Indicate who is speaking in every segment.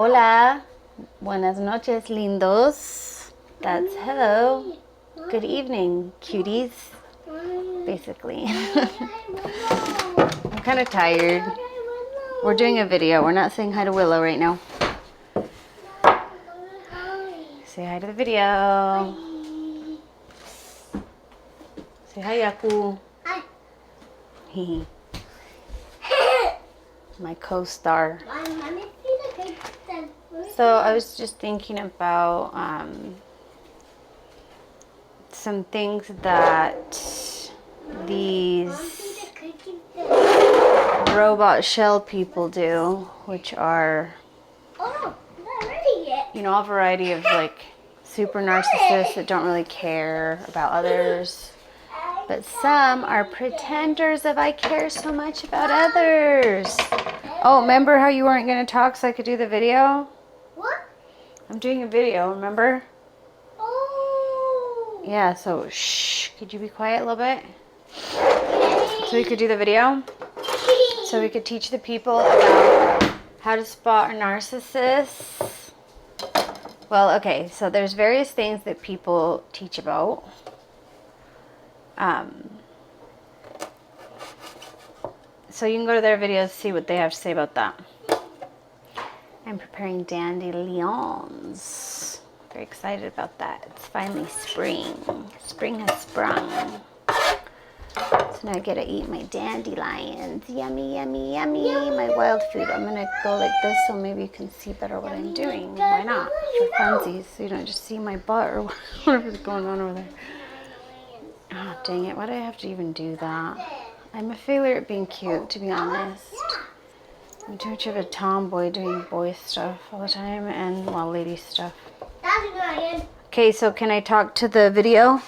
Speaker 1: Hola, buenas noches, lindos. That's hello. Good evening, cuties. Basically. I'm kind of tired. We're doing a video. We're not saying hi to Willow right now. Say hi to the video. Say hi, Yaku. Hi. My co-star. So I was just thinking about some things that these robot shell people do, which are, you know, a variety of like super narcissists that don't really care about others. But some are pretenders of I care so much about others. Oh, remember how you weren't going to talk so I could do the video?
Speaker 2: What?
Speaker 1: I'm doing a video, remember?
Speaker 2: Oh.
Speaker 1: Yeah, so shh. Could you be quiet a little bit? So we could do the video? So we could teach the people about how to spot a narcissist. Well, okay, so there's various things that people teach about. So you can go to their videos, see what they have to say about that. I'm preparing dandelions. Very excited about that. It's finally spring. Spring has sprung. So now I get to eat my dandelions. Yummy, yummy, yummy. My wild food. I'm going to go like this so maybe you can see better what I'm doing. Why not? For funsies. So you don't just see my butt or whatever's going on over there. Oh, dang it. Why do I have to even do that? I'm a failure at being cute, to be honest. I'm too much of a tomboy doing boy stuff all the time and, well, lady stuff. Okay, so can I talk to the video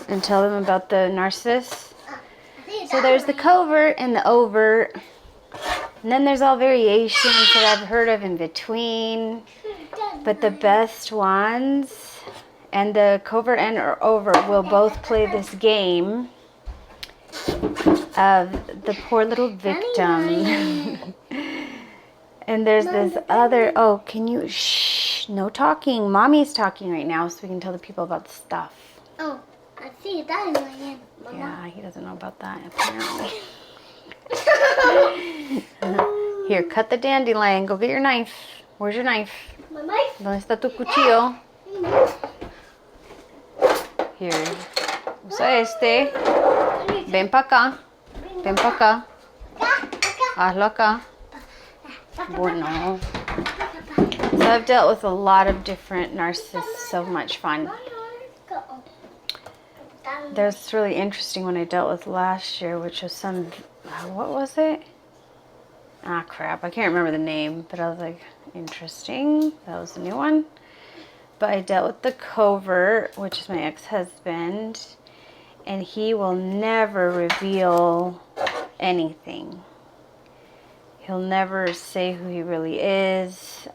Speaker 1: and tell them about the narcissist? So there's the covert and the overt. And then there's all variations that I've heard of in between. But the best ones, and the covert and or overt will both play this game of the poor little victim. And there's this other, oh, can you, shh, no talking. Mommy's talking right now so we can tell the people about the stuff.
Speaker 2: Oh, I see that in my hand, Mama.
Speaker 1: Yeah, he doesn't know about that apparently. Here, cut the dandelion. Go get your knife. Where's your knife?
Speaker 2: My knife?
Speaker 1: ¿Dónde está tu cuchillo? Here. Usa este. Ven para acá. Ven para acá. Hazlo acá. Bueno. So I've dealt with a lot of different narcissists. So much fun. There's this really interesting one I dealt with last year, which was some, what was it? Ah, crap. I can't remember the name, but I was like, interesting. That was a new one. But I dealt with the covert, which is my ex-husband, and he will never reveal anything. He'll never say who he really is.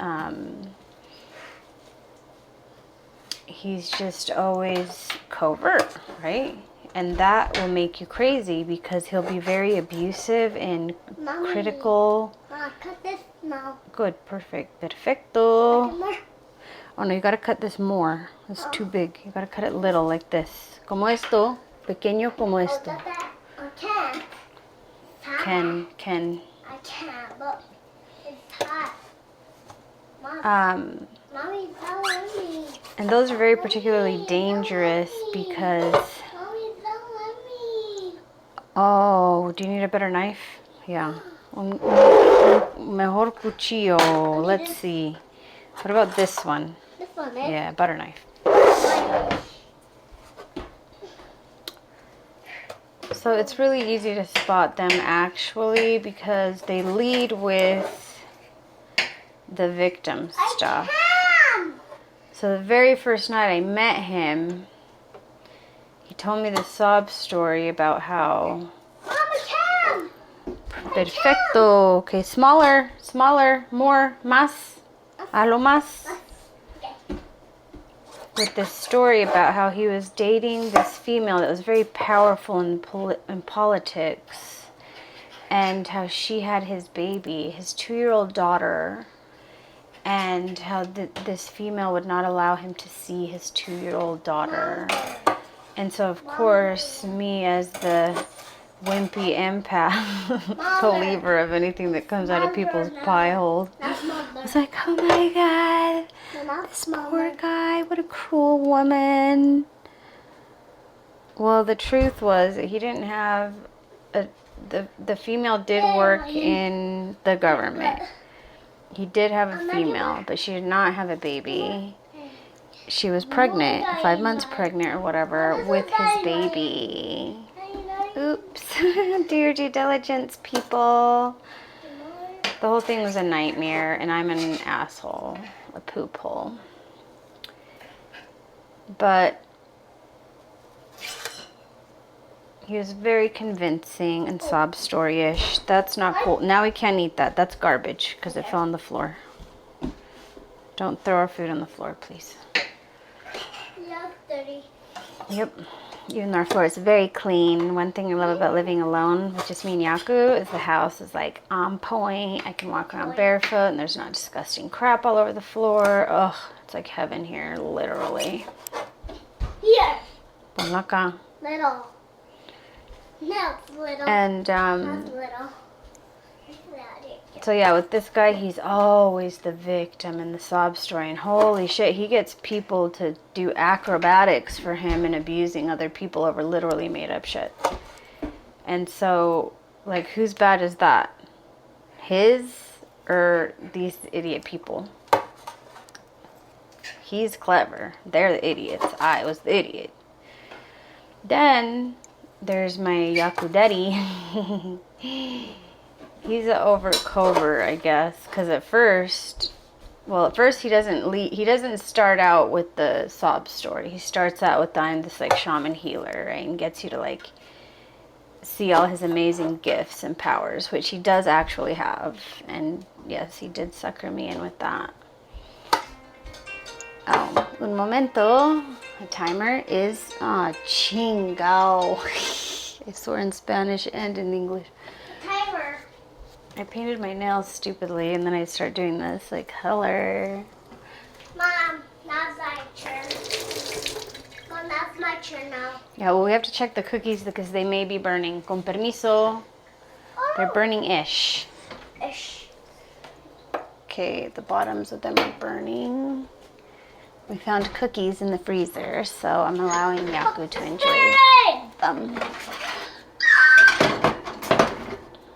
Speaker 1: He's just always covert, right? And that will make you crazy because he'll be very abusive and
Speaker 2: Mommy,
Speaker 1: critical.
Speaker 2: cut this now.
Speaker 1: Good, perfect, perfecto. Oh no, you gotta cut this more. It's too big. You gotta cut it little like this. Como esto, pequeño como esto.
Speaker 2: I can't.
Speaker 1: Can.
Speaker 2: I can't, but it's hot. Mommy, don't let me.
Speaker 1: And those are very particularly dangerous because,
Speaker 2: Mommy, don't let me.
Speaker 1: oh, do you need a better knife? Yeah. Un mejor cuchillo. Let's see. What about this one?
Speaker 2: This one, eh?
Speaker 1: Yeah, butter knife. So it's really easy to spot them actually because they lead with the victim stuff. So the very first night I met him, he told me the sob story about how...
Speaker 2: Mama,
Speaker 1: Perfecto. Okay, smaller, more, más, a lo más. With this story about how he was dating this female that was very powerful in politics, and how she had his baby, his 2-year-old daughter, and how this female would not allow him to see his 2-year-old daughter. And so, of course, me as the wimpy empath, believer of anything that comes out of people's pie holes, I was like, oh my God, this poor guy, what a cruel woman. Well, the truth was that he didn't have the female did work in the government. He did have a female, but she did not have a baby. She was pregnant, 5 months pregnant or whatever, with his baby. Oops. Do your due diligence, people. The whole thing was a nightmare, and I'm an asshole, a poop hole. But he was very convincing and sob story-ish. That's not cool. Now we can't eat that. That's garbage because it fell on the floor. Don't throw our food on the floor, please.
Speaker 2: Yeah, dirty.
Speaker 1: Yep. Even though our floor is very clean. One thing I love about living alone with just me and Yaku is the house is like on point. I can walk around barefoot and there's not disgusting crap all over the floor. Ugh, it's like heaven here, literally.
Speaker 2: Here.
Speaker 1: Bon acá.
Speaker 2: Little. No, it's little.
Speaker 1: And
Speaker 2: That's little.
Speaker 1: so yeah, with this guy, he's always the victim in the sob story. And holy shit, he gets people to do acrobatics for him and abusing other people over literally made up shit. And so, like, whose bad is that? His or these idiot people? He's clever. They're the idiots. I was the idiot. Then there's my Yaku daddy. He's an overcover, I guess, because at first he doesn't start out with the sob story. He starts out with I'm this like shaman healer, right, and gets you to like see all his amazing gifts and powers, which he does actually have. And yes, he did sucker me in with that. Oh, un momento. The timer is chingao. I swear in Spanish and in English.
Speaker 2: Timer.
Speaker 1: I painted my nails stupidly and then I start doing this like color.
Speaker 2: Mom, that's my turn. Mom, that's my turn now.
Speaker 1: Yeah, well, we have to check the cookies because they may be burning. Con permiso. They're burning-ish.
Speaker 2: Ish.
Speaker 1: Okay, the bottoms of them are burning. We found cookies in the freezer, so I'm allowing Yaku to enjoy them.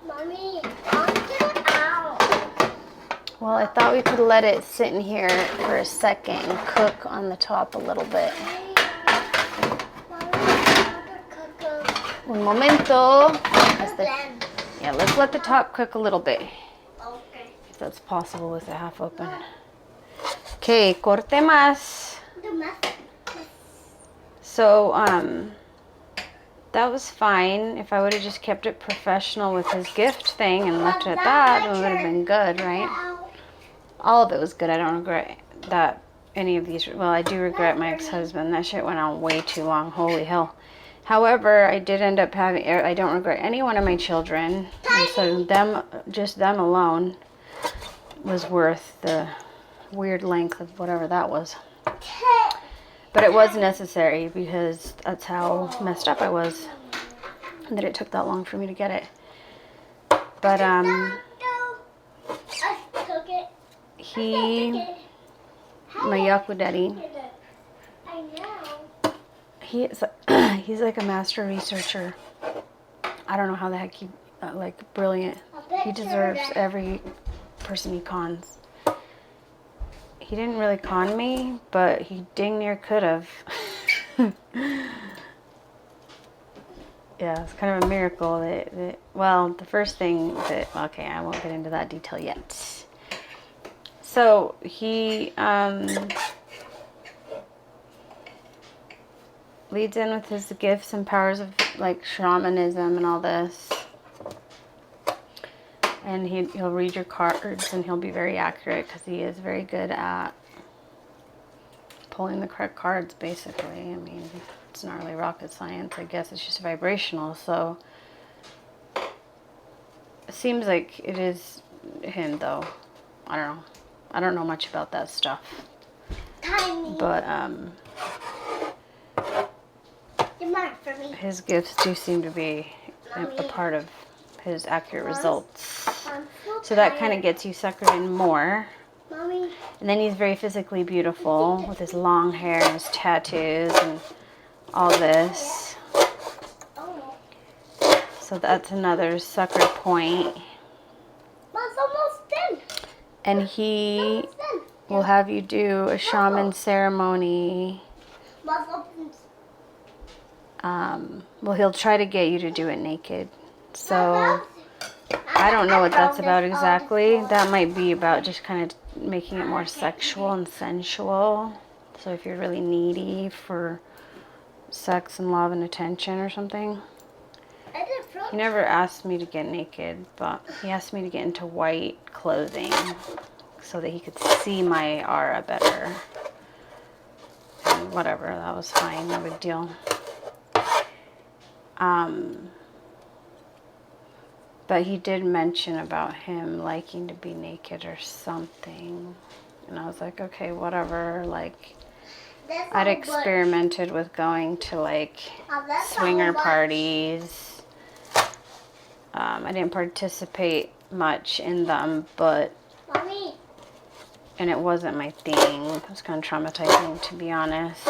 Speaker 2: Mommy, get it out.
Speaker 1: Well, I thought we could let it sit in here for a second and cook on the top a little bit. Un momento. Yeah, let's let the top cook a little bit.
Speaker 2: Okay.
Speaker 1: If that's possible with it half open. Okay, corte más. So, that was fine. If I would have just kept it professional with his gift thing and left it at that, it would have been good, right? All of it was good. I don't regret that any of these. Well, I do regret my ex-husband. That shit went on way too long. Holy hell. However, I did end up having, I don't regret any one of my children. And so just them alone was worth the weird length of whatever that was. But it was necessary because that's how messed up I was, that it took that long for me to get it. But my Yaku daddy, he's like a master researcher. I don't know how the heck he like brilliant. He deserves every person he cons. He didn't really con me, but he dang near could have. Yeah, it's kind of a miracle that well, the first thing that, okay, I won't get into that detail yet. So he leads in with his gifts and powers of like shamanism and all this. And he'll read your cards and he'll be very accurate because he is very good at pulling the correct cards, basically. I mean, it's not really rocket science. I guess it's just vibrational. So it seems like it is him, though. I don't know. I don't know much about that stuff.
Speaker 2: Tiny.
Speaker 1: But
Speaker 2: Demand for me.
Speaker 1: his gifts do seem to be a part of his accurate results.
Speaker 2: I'm
Speaker 1: So that kind of gets you suckered in more.
Speaker 2: Mommy.
Speaker 1: And then he's very physically beautiful with his long hair and his tattoos and all this.
Speaker 2: Oh.
Speaker 1: So that's another sucker point.
Speaker 2: Mom's almost done.
Speaker 1: And he
Speaker 2: Almost done.
Speaker 1: will have you do a shaman ceremony.
Speaker 2: Mom's opens.
Speaker 1: Well, he'll try to get you to do it naked. So I don't know what that's about exactly. That might be about just kind of making it more sexual and sensual. So if you're really needy for sex and love and attention or something. He never asked me to get naked, but he asked me to get into white clothing so that he could see my aura better. And whatever, that was fine, no big deal. But he did mention about him liking to be naked or something. And I was like, okay, whatever. Like, I'd experimented with going to like swinger parties. I didn't participate much in them, but
Speaker 2: Mommy.
Speaker 1: and it wasn't my thing. It was kind of traumatizing, to be honest.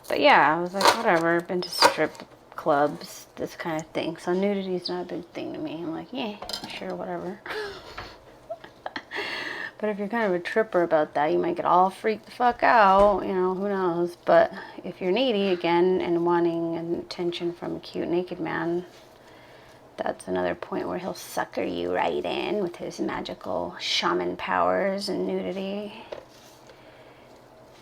Speaker 1: But yeah, I was like, whatever. Been to strip clubs, this kind of thing. So nudity's not a big thing to me. I'm like, yeah, sure, whatever. But if you're kind of a tripper about that, you might get all freaked the fuck out. You know, who knows? But if you're needy, again, and wanting attention from a cute naked man, that's another point where he'll sucker you right in with his magical shaman powers and nudity.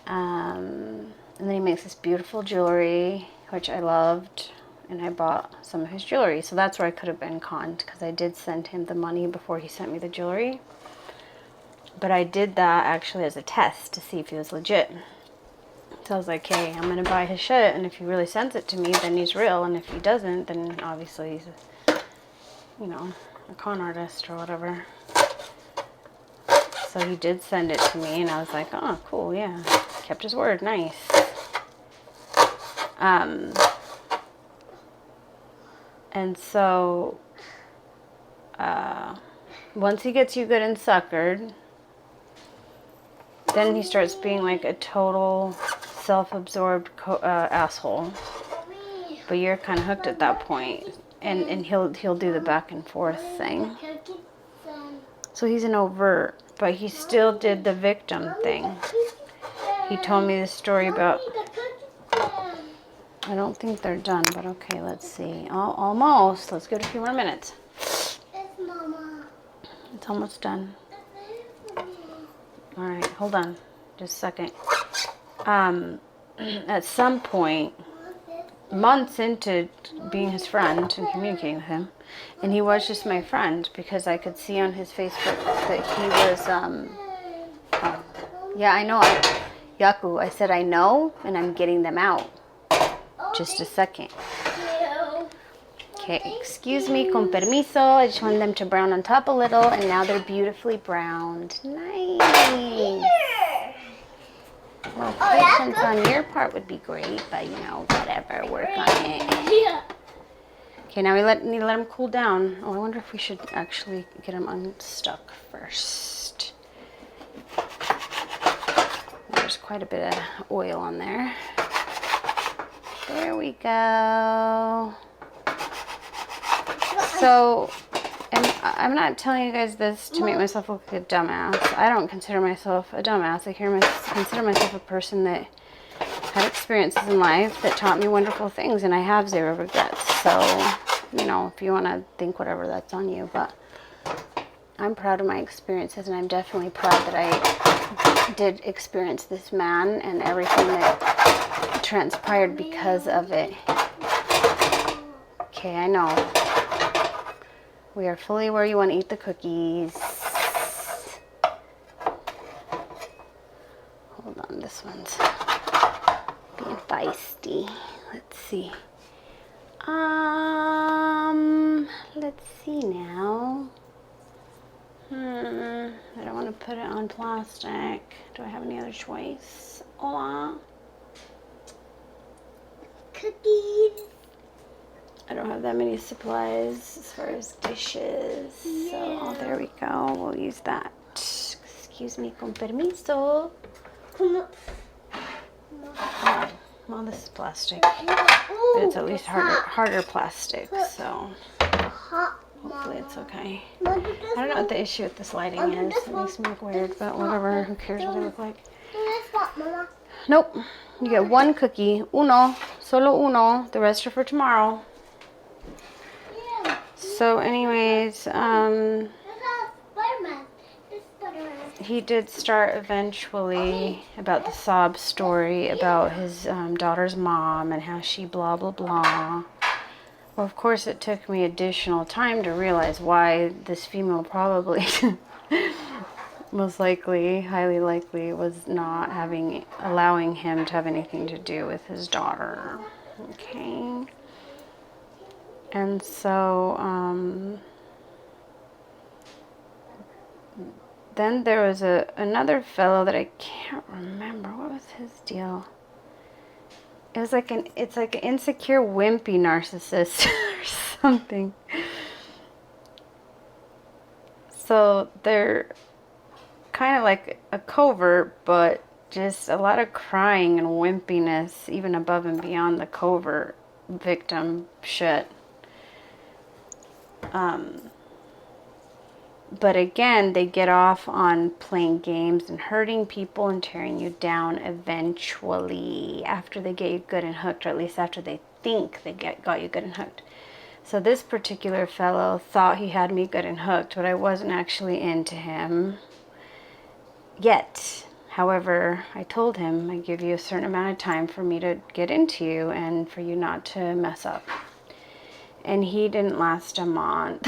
Speaker 1: And then he makes this beautiful jewelry, which I loved, and I bought some of his jewelry. So that's where I could have been conned, because I did send him the money before he sent me the jewelry. But I did that actually as a test to see if he was legit. So I was like, hey, I'm going to buy his shit, and if he really sends it to me, then he's real. And if he doesn't, then obviously he's, you know, a con artist or whatever. So he did send it to me, and I was like, oh, cool, yeah. Kept his word, nice. And so, once he gets you good and suckered, then he starts being like a total self-absorbed asshole. But you're kind of hooked at that point, and he'll do the back and forth thing. So he's an overt, but he still did the victim thing. He told me this story about. I don't think they're done, but okay, let's see. Almost. Let's give it a few more minutes. It's almost done. All right, hold on, just a second. At some point, months into being his friend and communicating with him, and he was just my friend because I could see on his Facebook that he was, yeah, I know, Yaku, I said I know, and I'm getting them out. Just a second. Okay, excuse me, con permiso. I just want them to brown on top a little, and now they're beautifully browned. Nice. Well, patience on your part would be great, but you know, whatever, work on it. Okay, now we need to let them cool down. Oh, I wonder if we should actually get them unstuck first. There's quite a bit of oil on there. There we go. So, and I'm not telling you guys this to make myself look like a dumbass. I don't consider myself a dumbass. I consider myself a person that had experiences in life that taught me wonderful things, and I have zero regrets. So, you know, if you want to think whatever, that's on you. But I'm proud of my experiences, and I'm definitely proud that I did experience this man and everything that transpired because of it. Okay, I know. We are fully where you want to eat the cookies. Hold on, this one's being feisty. Let's see. Let's see. put it on plastic. Do I have any other choice? Hola.
Speaker 2: Cookies.
Speaker 1: I don't have that many supplies as far as dishes. So, oh, there we go. We'll use that. Excuse me, con permiso.
Speaker 2: Come
Speaker 1: Oh, well, this is plastic.
Speaker 2: Ooh,
Speaker 1: But it's at least
Speaker 2: it's hot.
Speaker 1: harder plastic, so
Speaker 2: Hot,
Speaker 1: hopefully it's okay.
Speaker 2: Mama.
Speaker 1: I don't know what the issue with this lighting is. It makes me look weird, but whatever. Who cares what I look like?
Speaker 2: This hot, Mama.
Speaker 1: Nope. You get one cookie. Uno. Solo uno. The rest are for tomorrow.
Speaker 2: Yeah.
Speaker 1: So anyways,
Speaker 2: This is Spider-Man. This is Spider-Man.
Speaker 1: he did start eventually about the sob story about his daughter's mom and how she blah, blah, blah. Well, of course, it took me additional time to realize why this female probably, most likely, highly likely, was not allowing him to have anything to do with his daughter. Okay. And so, then there was another fellow that I can't remember. What was his deal? It was like it's like an insecure, wimpy narcissist or something. So they're kind of like a covert, but just a lot of crying and wimpiness, even above and beyond the covert victim shit. But again, they get off on playing games and hurting people and tearing you down eventually after they get you good and hooked, or at least after they think they got you good and hooked. So this particular fellow thought he had me good and hooked, but I wasn't actually into him yet. However, I told him I give you a certain amount of time for me to get into you and for you not to mess up. And he didn't last a month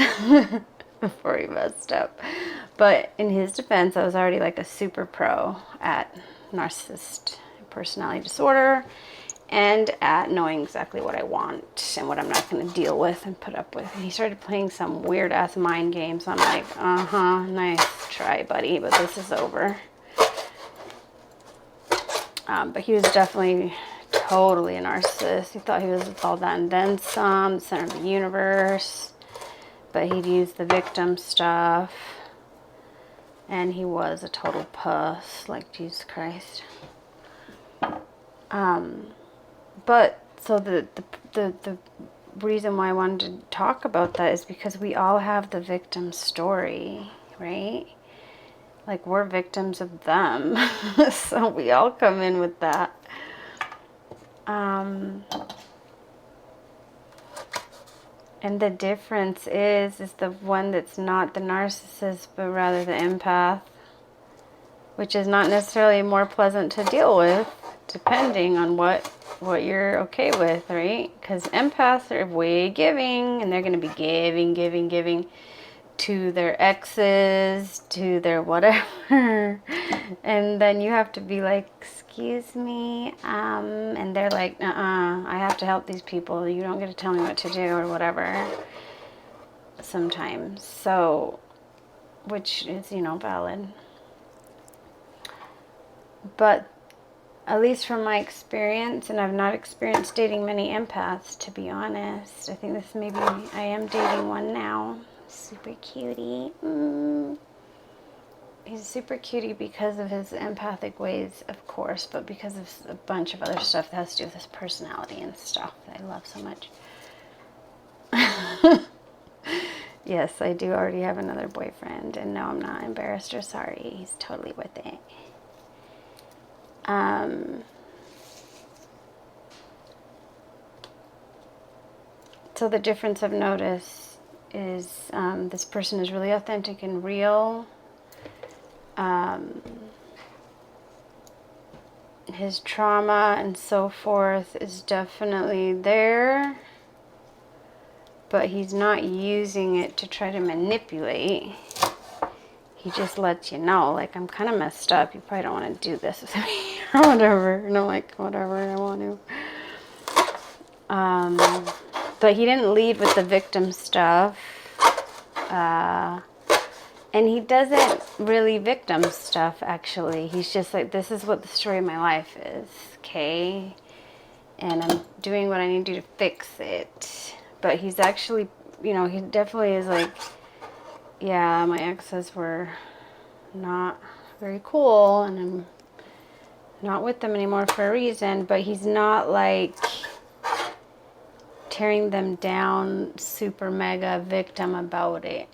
Speaker 1: before he messed up. But in his defense, I was already like a super pro at narcissist personality disorder and at knowing exactly what I want and what I'm not going to deal with and put up with. And he started playing some weird ass mind games. I'm like, nice try, buddy, but this is over. But he was definitely totally a narcissist. He thought he was all that and then some, the center of the universe. But he'd use the victim stuff. And he was a total puss, like Jesus Christ. But so the reason why I wanted to talk about that is because we all have the victim story, right? Like, we're victims of them. So we all come in with that. And the difference is the one that's not the narcissist, but rather the empath, which is not necessarily more pleasant to deal with, depending on what you're okay with, right? Because empaths are way giving, and they're going to be giving to their exes, to their whatever. And then you have to be like, excuse me, and they're like, I have to help these people. You don't get to tell me what to do or whatever sometimes. So, which is, valid. But at least from my experience, and I've not experienced dating many empaths, to be honest. I think I am dating one now. Super cutie. He's super cutie because of his empathic ways, of course, but because of a bunch of other stuff that has to do with his personality and stuff that I love so much. Yes, I do already have another boyfriend, and no, I'm not embarrassed or sorry. He's totally with it. So the difference I've noticed is this person is really authentic and real. His trauma and so forth is definitely there, but he's not using it to try to manipulate. He just lets you know, like, I'm kind of messed up. You probably don't want to do this with me or whatever. And I'm like, whatever, I want to. But he didn't lead with the victim stuff. And he doesn't really victim stuff, actually. He's just like, this is what the story of my life is, okay? And I'm doing what I need to do to fix it. But he's actually, you know, he definitely is like, yeah, my exes were not very cool, and I'm not with them anymore for a reason. But he's not like tearing them down, super mega victim about it.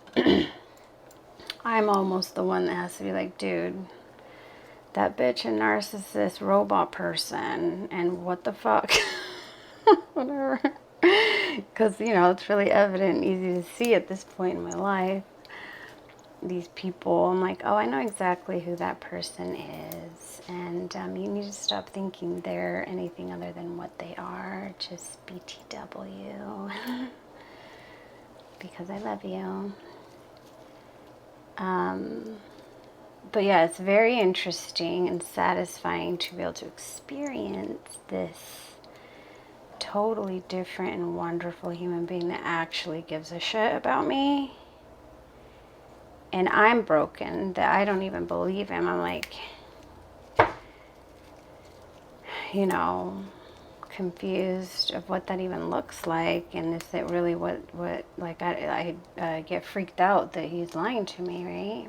Speaker 1: I'm almost the one that has to be like, dude, that bitch a narcissist robot person, and what the fuck? Whatever. Because, you know, it's really evident, easy to see at this point in my life. These people, I'm like, oh, I know exactly who that person is. And you need to stop thinking they're anything other than what they are. Just BTW. Because I love you. But yeah, it's very interesting and satisfying to be able to experience this totally different and wonderful human being that actually gives a shit about me. And I'm broken, that I don't even believe him. I'm like, you know, confused of what that even looks like. And is it really what like, I get freaked out that he's lying to me, right?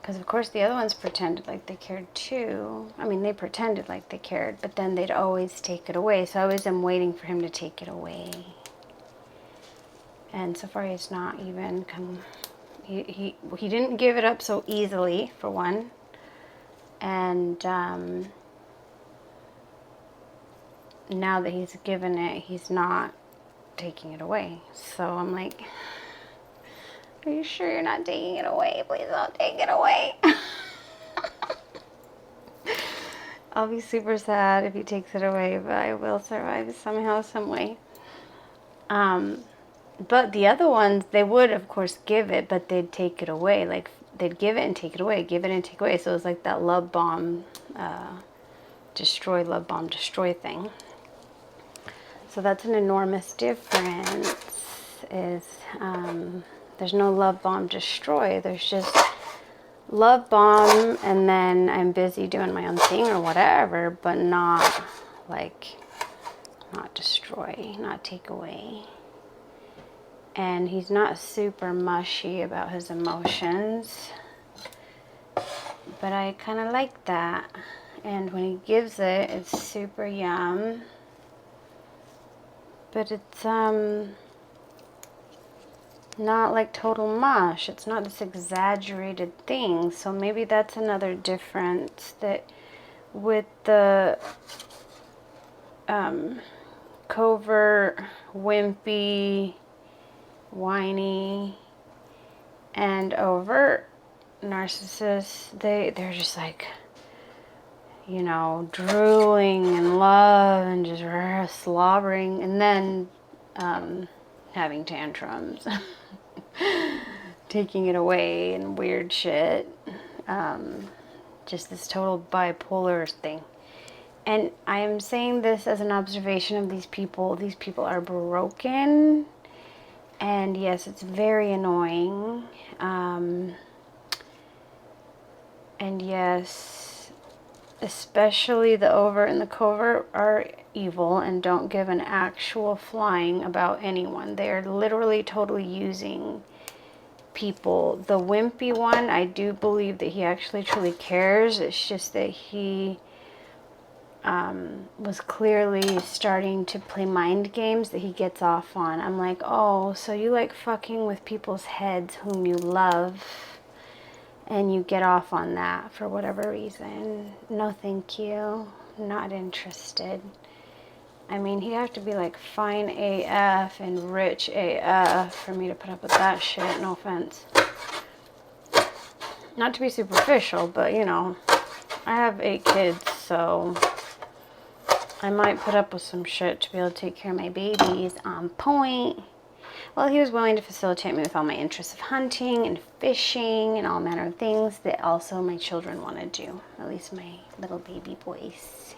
Speaker 1: Because, of course, the other ones pretended like they cared, too. I mean, they pretended like they cared, but then they'd always take it away. So I always am waiting for him to take it away. And so far, he's not even come... He didn't give it up so easily, for one. And now that he's given it, he's not taking it away. So I'm like, are you sure you're not taking it away? Please don't take it away. I'll be super sad if he takes it away, but I will survive somehow, some way. But the other ones, they would, of course, give it, but they'd take it away. Like, they'd give it and take it away, give it and take it away. So it was like that love bomb, destroy, love bomb, destroy thing. So that's an enormous difference, is there's no love bomb, destroy. There's just love bomb, and then I'm busy doing my own thing or whatever, but not, like, not destroy, not take away. And he's not super mushy about his emotions, but I kind of like that. And when he gives it, it's super yum. But it's not like total mush. It's not this exaggerated thing. So maybe that's another difference, that with the covert, wimpy, whiny, and overt narcissists, they're just like, you know, drooling in love and just slobbering, and then having tantrums, taking it away and weird shit. Just this total bipolar thing. And I am saying this as an observation of these people. These people are broken. And yes, it's very annoying. And yes, especially the overt and the covert are evil and don't give an actual flying about anyone. They are literally totally using people. The wimpy one, I do believe that he actually truly cares. It's just that he was clearly starting to play mind games that he gets off on. I'm like, oh, so you like fucking with people's heads whom you love, and you get off on that for whatever reason. No thank you. Not interested. I mean, he'd have to be like fine AF and rich AF for me to put up with that shit. No offense. Not to be superficial, but you know, I have 8 kids, so I might put up with some shit to be able to take care of my babies on point. Well, he was willing to facilitate me with all my interests of hunting and fishing and all manner of things that also my children want to do. At least my little baby boys.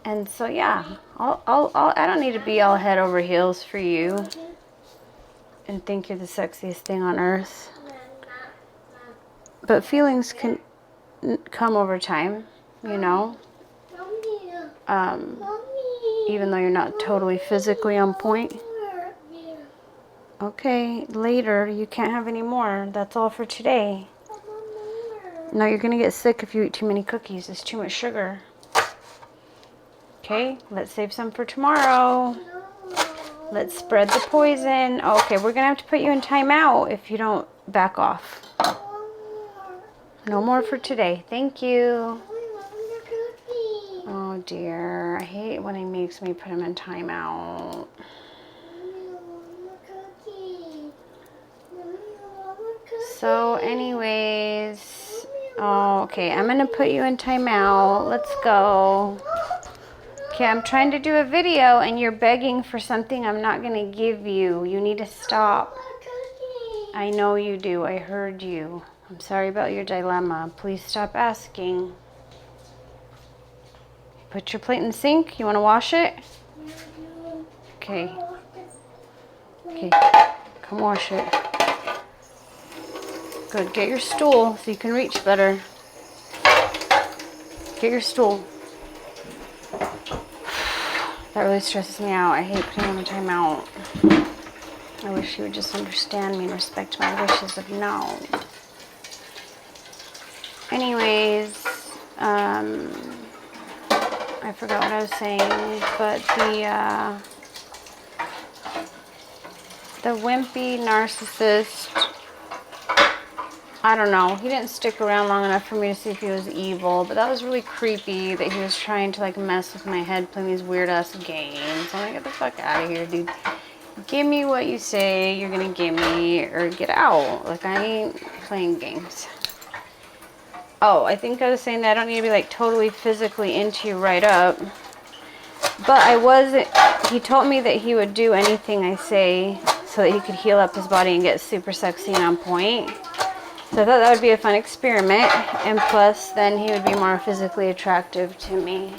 Speaker 1: And so, yeah, I don't need to be all head over heels for you and think you're the sexiest thing on earth. But feelings can come over time, you know. Even though you're not totally physically on point. Okay, later. You can't have any more. That's all for today. No, you're going to get sick if you eat too many cookies. It's too much sugar. Okay, let's save some for tomorrow. Let's spread the poison. Okay, we're going to have to put you in timeout if you don't back off. No more for today. Thank you. Oh dear, I hate when he makes me put him in timeout. So anyways, oh, okay, I'm gonna put you in timeout. Let's go. Okay, I'm trying to do a video and you're begging for something I'm not gonna give you. You need to stop. I know you do. I heard you. I'm sorry about your dilemma. Please stop asking. Put your plate in the sink. You want to wash it? Okay. Okay. Come wash it. Good. Get your stool so you can reach better. Get your stool. That really stresses me out. I hate putting him in timeout. I wish you would just understand me and respect my wishes of no. Anyways, I forgot what I was saying, but the wimpy narcissist, I don't know, he didn't stick around long enough for me to see if he was evil, but that was really creepy that he was trying to like mess with my head, playing these weird ass games. I'm like, get the fuck out of here, dude. Give me what you say you're gonna give me, or get out. Like, I ain't playing games. Oh, I think I was saying that I don't need to be like totally physically into you right up. But I wasn't, he told me that he would do anything I say so that he could heal up his body and get super sexy and on point. So I thought that would be a fun experiment. And plus, then he would be more physically attractive to me.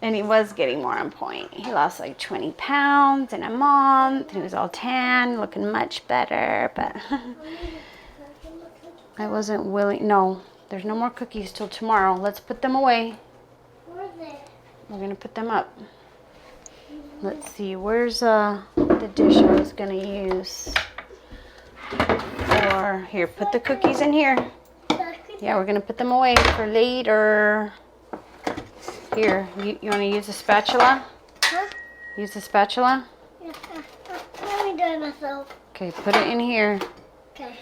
Speaker 1: And he was getting more on point. He lost like 20 pounds in a month. He was all tan, looking much better. But I wasn't willing. No, there's no more cookies till tomorrow. Let's put them away.
Speaker 2: Where are they?
Speaker 1: We're going to put them up. Let's see. Where's the dish I was going to use? Or here, put the cookies in here. Yeah, we're going to put them away for later. Here, you want to use a spatula?
Speaker 2: Huh?
Speaker 1: Use the spatula?
Speaker 2: Yeah. Let me do it myself.
Speaker 1: Okay, put it in here.
Speaker 2: Okay.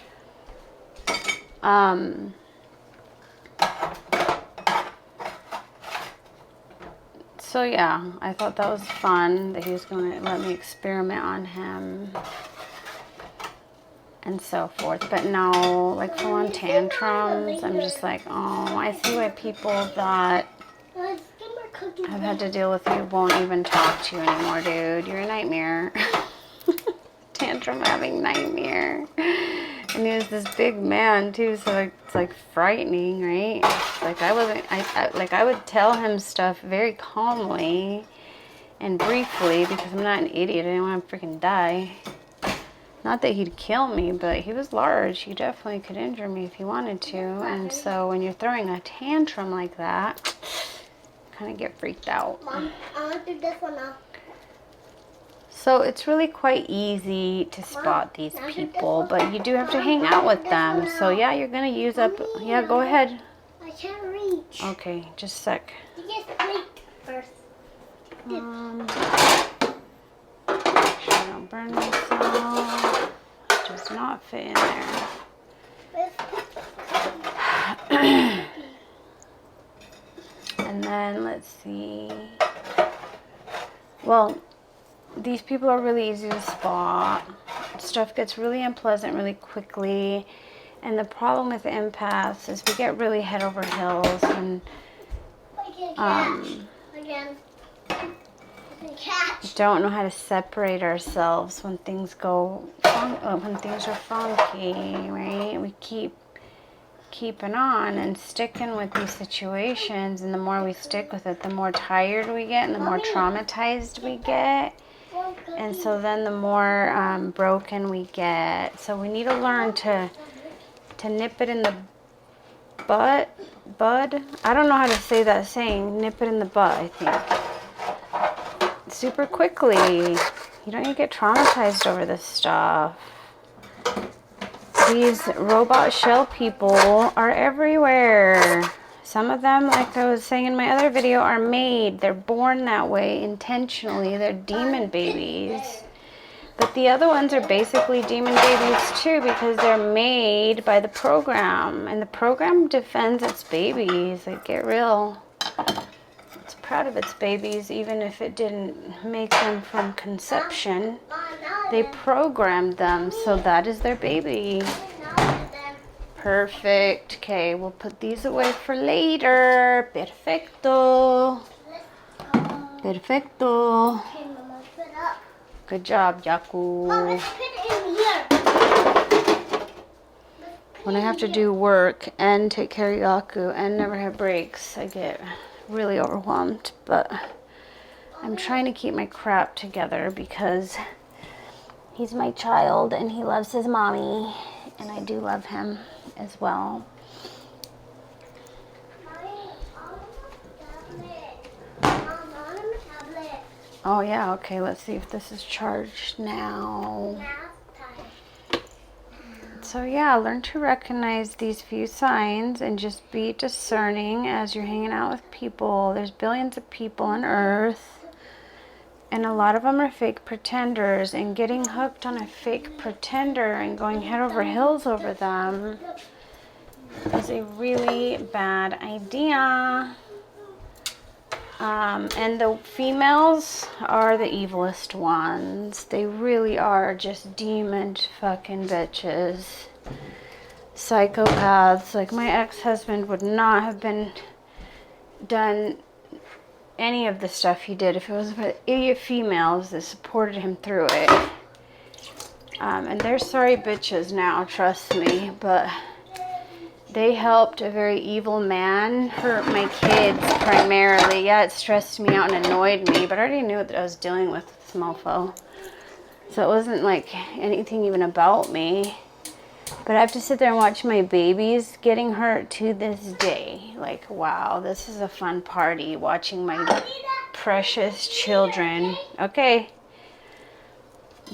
Speaker 1: So yeah, I thought that was fun that he was going to let me experiment on him and so forth. But no, like full on tantrums, I'm just like, oh, I see why people that I've had to deal with you won't even talk to you anymore, dude. You're a nightmare. Tantrum having nightmare. And he was this big man too, so it's like frightening, right? Like I would tell him stuff very calmly and briefly because I'm not an idiot. I didn't want to freaking die. Not that he'd kill me, but he was large. He definitely could injure me if he wanted to. And so when you're throwing a tantrum like that, kind of get freaked out.
Speaker 2: Mom, I want to do this one now.
Speaker 1: So it's really quite easy to spot these people, but you do have to hang out with them. So yeah, you're going to use up, yeah, go ahead.
Speaker 2: I can't reach.
Speaker 1: Okay, just a sec.
Speaker 2: You get plate first.
Speaker 1: Sure I don't burn myself. It does not fit in there. And then let's see. Well, these people are really easy to spot. Stuff gets really unpleasant really quickly. And the problem with empaths is we get really head over heels and don't know how to separate ourselves when things go when things are funky, right? We keeping on and sticking with these situations, and the more we stick with it, the more tired we get and the more traumatized we get. And so then the more broken we get. So we need to learn to nip it in the bud. I don't know how to say that saying. Nip it in the butt, I think. Super quickly. You don't need to get traumatized over this stuff. These robot shell people are everywhere. Some of them, like I was saying in my other video, are made. They're born that way intentionally. They're demon babies. But the other ones are basically demon babies too, because they're made by the program. And the program defends its babies. Like, get real. It's proud of its babies, even if it didn't make them from conception. They programmed them, so that is their baby. Perfect. Okay, we'll put these away for later. Perfecto. Perfecto.
Speaker 2: Okay, Mama, put up.
Speaker 1: Good job, Yaku.
Speaker 2: Mom, let's put it in here.
Speaker 1: When I have to do work and take care of Yaku and never have breaks, I get really overwhelmed. But I'm trying to keep my crap together because he's my child and he loves his mommy. And I do love him as well. Oh yeah, okay, let's see if this is charged now. So yeah, learn to recognize these few signs and just be discerning as you're hanging out with people. There's billions of people on earth, and a lot of them are fake pretenders, and getting hooked on a fake pretender and going head over heels over them is a really bad idea. And the females are the evilest ones. They really are just demon fucking bitches. Psychopaths. Like, my ex-husband would not have been done any of the stuff he did if it was for idiot females that supported him through it. And they're sorry bitches now, trust me, but they helped a very evil man hurt my kids primarily. Yeah, it stressed me out and annoyed me, but I already knew what I was dealing with this mofo. So it wasn't like anything even about me. But I have to sit there and watch my babies getting hurt to this day. Like, wow, this is a fun party, watching my precious children, okay,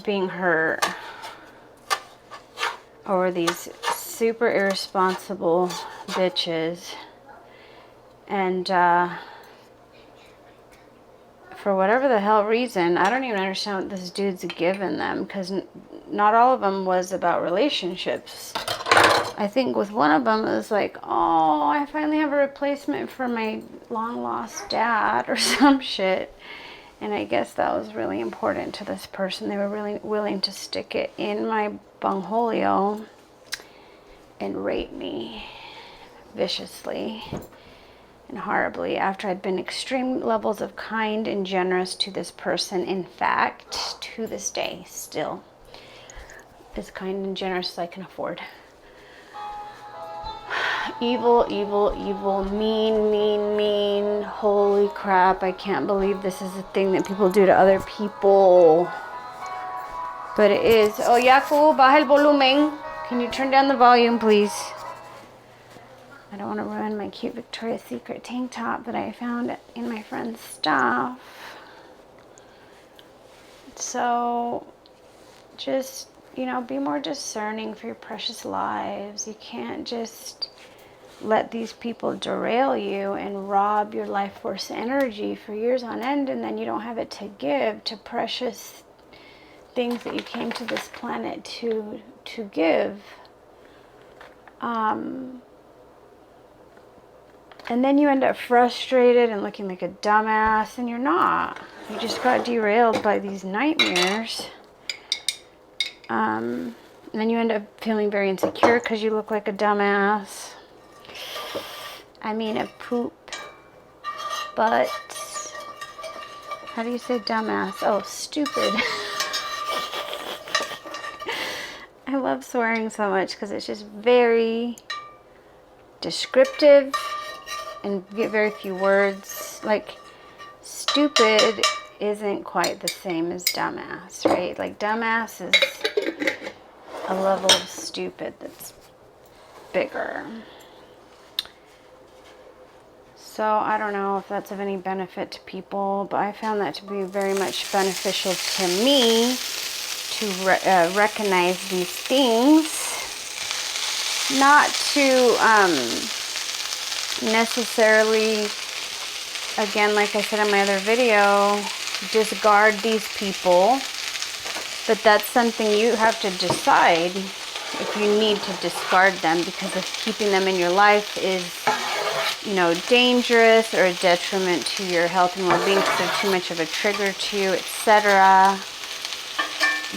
Speaker 1: being hurt over these super irresponsible bitches. And for whatever the hell reason, I don't even understand what this dude's giving them, because not all of them was about relationships. I think with one of them it was like, oh, I finally have a replacement for my long lost dad or some shit. And I guess that was really important to this person. They were really willing to stick it in my bungholio and rape me viciously and horribly after I'd been extreme levels of kind and generous to this person. In fact, to this day, still as kind and generous as I can afford. Evil, evil, evil, mean, mean, mean. Holy crap, I can't believe this is a thing that people do to other people. But it is. Oh, Yaku, baja el volumen. Can you turn down the volume, please? I don't want to ruin my cute Victoria's Secret tank top that I found in my friend's stuff. So, just, you know, be more discerning for your precious lives. You can't just let these people derail you and rob your life force energy for years on end, and then you don't have it to give to precious things that you came to this planet to give. And then you end up frustrated and looking like a dumbass, and you're not. You just got derailed by these nightmares. And then you end up feeling very insecure because you look like a dumbass. I mean, a poop butt. How do you say dumbass? Oh, stupid. I love swearing so much because it's just very descriptive and very few words. Like, stupid isn't quite the same as dumbass, right? Like dumbass is a level of stupid that's bigger. So I don't know if that's of any benefit to people, but I found that to be very much beneficial to me to recognize these things, not to necessarily, again, like I said in my other video, discard these people, but that's something you have to decide if you need to discard them, because if keeping them in your life is, you know, dangerous or a detriment to your health and well-being because they're too much of a trigger to you, etc.,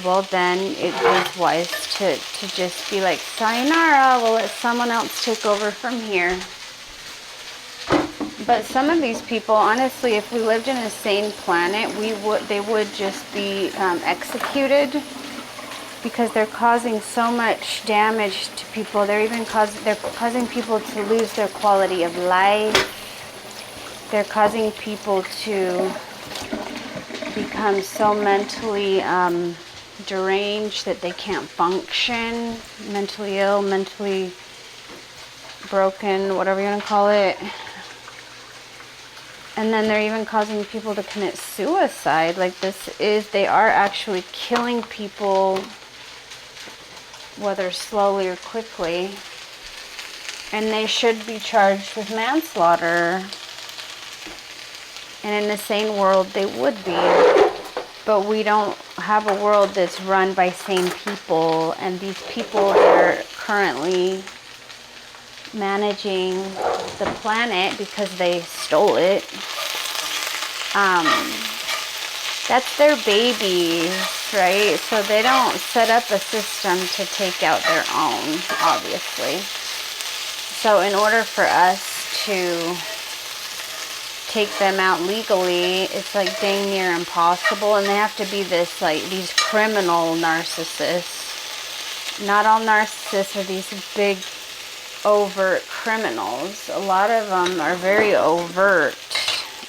Speaker 1: well, then it is wise to just be like, sayonara, we'll let someone else take over from here. But some of these people, honestly, if we lived in a sane planet, they would just be executed, because they're causing so much damage to people. They're causing people to lose their quality of life. They're causing people to become so mentally deranged that they can't function, mentally ill, mentally broken, whatever you want to call it. And then they're even causing people to commit suicide. Like they are actually killing people, whether slowly or quickly. And they should be charged with manslaughter. And in the sane world, they would be. But we don't have a world that's run by sane people. And these people that are currently managing the planet because they stole it, that's their babies, right? So they don't set up a system to take out their own, obviously. So in order for us to take them out legally, it's like dang near impossible. And they have to be these criminal narcissists. Not all narcissists are these big overt criminals. A lot of them are very overt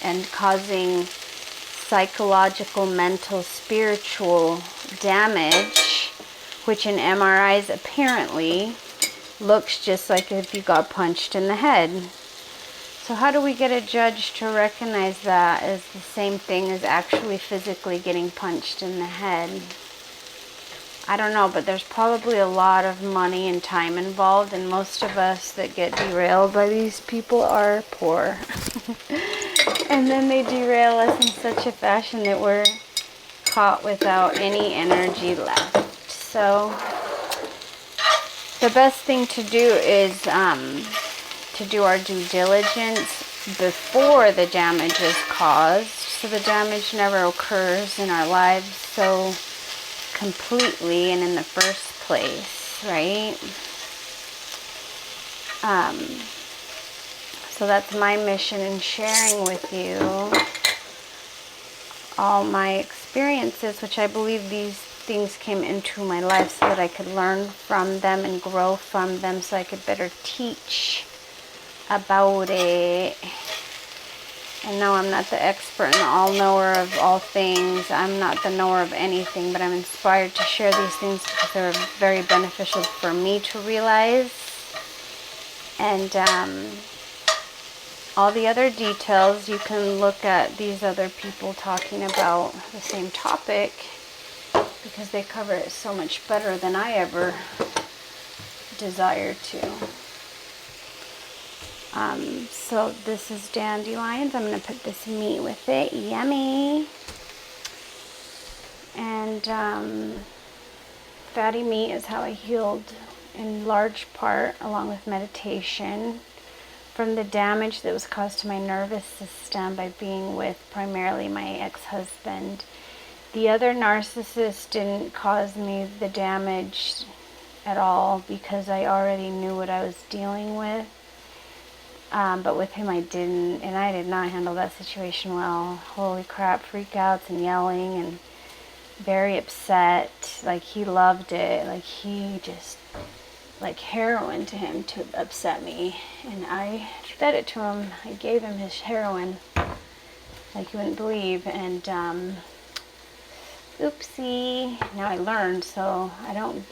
Speaker 1: and causing psychological, mental, spiritual damage, which in MRIs apparently looks just like if you got punched in the head. So how do we get a judge to recognize that as the same thing as actually physically getting punched in the head? I don't know, but there's probably a lot of money and time involved, and most of us that get derailed by these people are poor. And then they derail us in such a fashion that we're caught without any energy left. So the best thing to do is to do our due diligence before the damage is caused, so the damage never occurs in our lives so completely and in the first place, right? So that's my mission in sharing with you all my experiences, which I believe these things came into my life so that I could learn from them and grow from them, so I could better teach about it. And no, I'm not the expert and the all-knower of all things. I'm not the knower of anything, but I'm inspired to share these things because they're very beneficial for me to realize. And all the other details, you can look at these other people talking about the same topic, because they cover it so much better than I ever desire to. So this is dandelions. I'm going to put this meat with it. Yummy. And fatty meat is how I healed in large part, along with meditation, from the damage that was caused to my nervous system by being with primarily my ex-husband. The other narcissist didn't cause me the damage at all because I already knew what I was dealing with. But with him I didn't, and I did not handle that situation well. Holy crap, freakouts and yelling and very upset. Like, he loved it. Like, he just, like heroin to him to upset me. And I fed it to him. I gave him his heroin. like you wouldn't believe. And oopsie, now I learned, so I didn't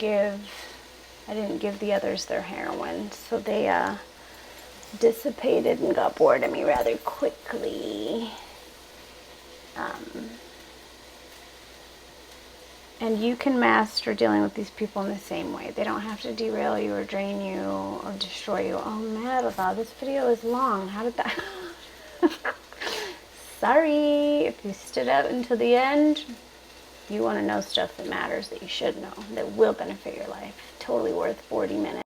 Speaker 1: give the others their heroin, so they dissipated and got bored of me rather quickly. And you can master dealing with these people in the same way. They don't have to derail you or drain you or destroy you. Oh, Madeline, this video is long. How did that... Sorry, if you stood out until the end, you want to know stuff that matters, that you should know, that will benefit your life. Totally worth 40 minutes.